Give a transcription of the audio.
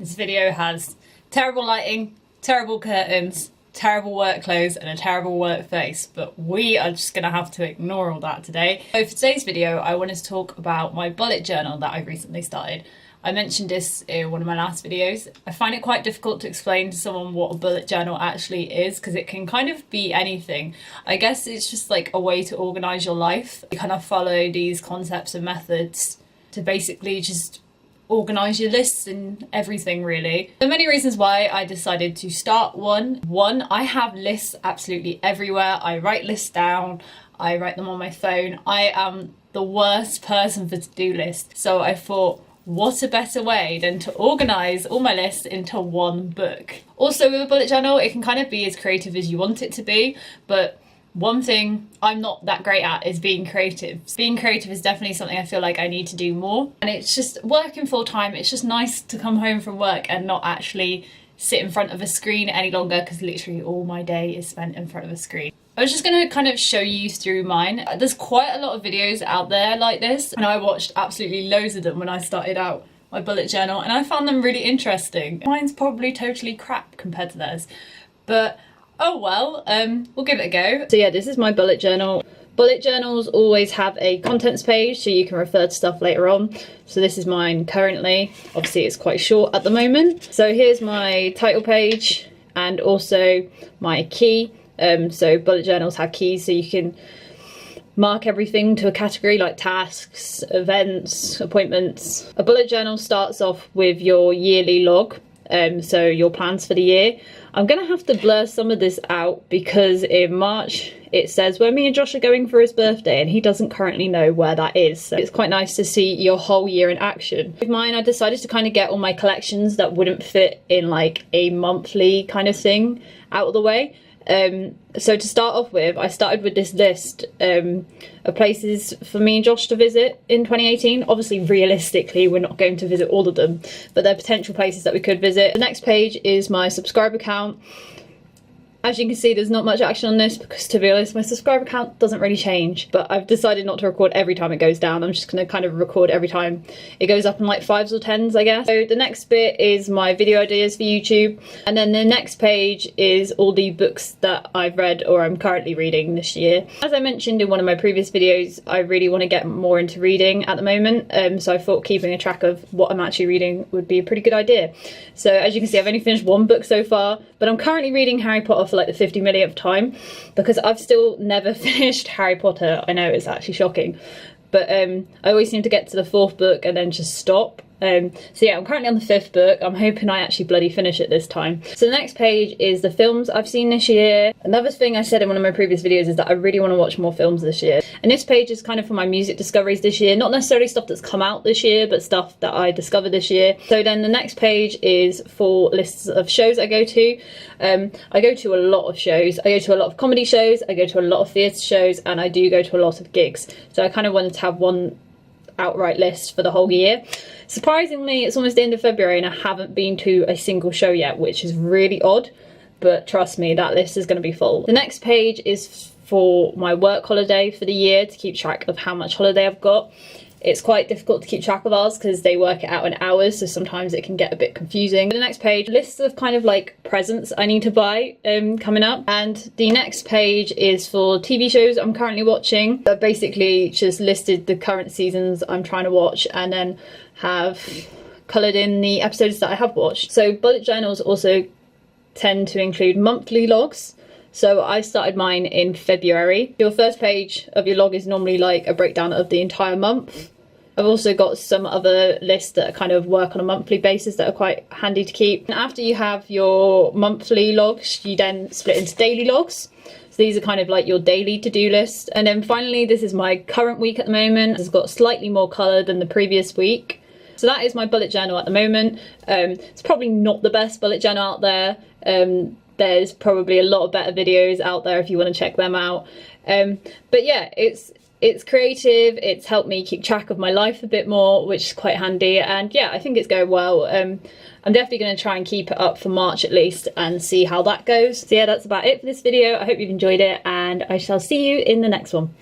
This video has terrible lighting, terrible curtains, terrible work clothes and a terrible work face, but we are just gonna have to ignore all that today. So for today's video, I wanted to talk about my bullet journal that I recently started. I mentioned this in one of my last videos. I find it quite difficult to explain to someone what a bullet journal actually is because it can kind of be anything. I guess it's just like a way to organise your life. You kind of follow these concepts and methods to basically just organise your lists and everything really. There are many reasons why I decided to start one. One, I have lists absolutely everywhere. I write lists down, I write them on my phone. I am the worst person for to-do lists. So I thought, what a better way than to organise all my lists into one book. Also with a bullet journal, it can kind of be as creative as you want it to be, but one thing I'm not that great at is being creative. Being creative is definitely something I feel like I need to do more. And it's just working full time, it's just nice to come home from work and not actually sit in front of a screen any longer because literally all my day is spent in front of a screen. I was just going to kind of show you through mine. There's quite a lot of videos out there like this and I watched absolutely loads of them when I started out my bullet journal and I found them really interesting. Mine's probably totally crap compared to theirs, but oh well, we'll give it a go. So yeah, this is my bullet journal. Bullet journals always have a contents page so you can refer to stuff later on. So this is mine currently. Obviously it's quite short at the moment. So here's my title page and also my key. So bullet journals have keys so you can mark everything to a category like tasks, events, appointments. A bullet journal starts off with your yearly log. So your plans for the year. I'm gonna have to blur some of this out because in March it says where me and Josh are going for his birthday and he doesn't currently know where that is. So it's quite nice to see your whole year in action. With mine, I decided to kind of get all my collections that wouldn't fit in like a monthly kind of thing out of the way. So to start off with, I started with this list of places for me and Josh to visit in 2018. Obviously, realistically, we're not going to visit all of them, but they're potential places that we could visit. The next page is my subscriber count. As you can see, there's not much action on this because, to be honest, my subscriber count doesn't really change, but I've decided not to record every time it goes down. I'm just going to kind of record every time it goes up in like 5s or 10s, I guess. So the next bit is my video ideas for YouTube, and then the next page is all the books that I've read or I'm currently reading this year. As I mentioned in one of my previous videos, I really want to get more into reading at the moment, so I thought keeping a track of what I'm actually reading would be a pretty good idea. So as you can see, I've only finished one book so far, but I'm currently reading Harry Potter for like the 50 millionth time because I've still never finished Harry Potter. I know it's actually shocking, but I always seem to get to the 4th book and then just stop. So yeah, I'm currently on the 5th book. I'm hoping I actually bloody finish it this time. So the next page is the films I've seen this year. Another thing I said in one of my previous videos is that I really want to watch more films this year. And this page is kind of for my music discoveries this year. Not necessarily stuff that's come out this year, but stuff that I discovered this year. So then the next page is for lists of shows I go to. I go to a lot of shows. I go to a lot of comedy shows, I go to a lot of theatre shows, and I do go to a lot of gigs. So I kind of wanted to have one outright list for the whole year. Surprisingly, it's almost the end of February and I haven't been to a single show yet, which is really odd, but trust me, that list is going to be full. The next page is for my work holiday for the year to keep track of how much holiday I've got. It's quite difficult to keep track of ours because they work it out in hours, so sometimes it can get a bit confusing. The next page, lists of kind of like presents I need to buy coming up. And the next page is for TV shows I'm currently watching. I basically just listed the current seasons I'm trying to watch and then have coloured in the episodes that I have watched. So bullet journals also tend to include monthly logs. So I started mine in February. Your first page of your log is normally like a breakdown of the entire month. I've also got some other lists that kind of work on a monthly basis that are quite handy to keep. And after you have your monthly logs, you then split into daily logs. So these are kind of like your daily to-do list. And then finally, this is my current week at the moment. It's got slightly more colour than the previous week. So that is my bullet journal at the moment. It's probably not the best bullet journal out there. There's probably a lot of better videos out there if you want to check them out. But yeah, it's creative, it's helped me keep track of my life a bit more, which is quite handy, and yeah, I think it's going well. I'm definitely going to try and keep it up for March at least and see how that goes. So yeah, that's about it for this video. I hope you've enjoyed it and I shall see you in the next one.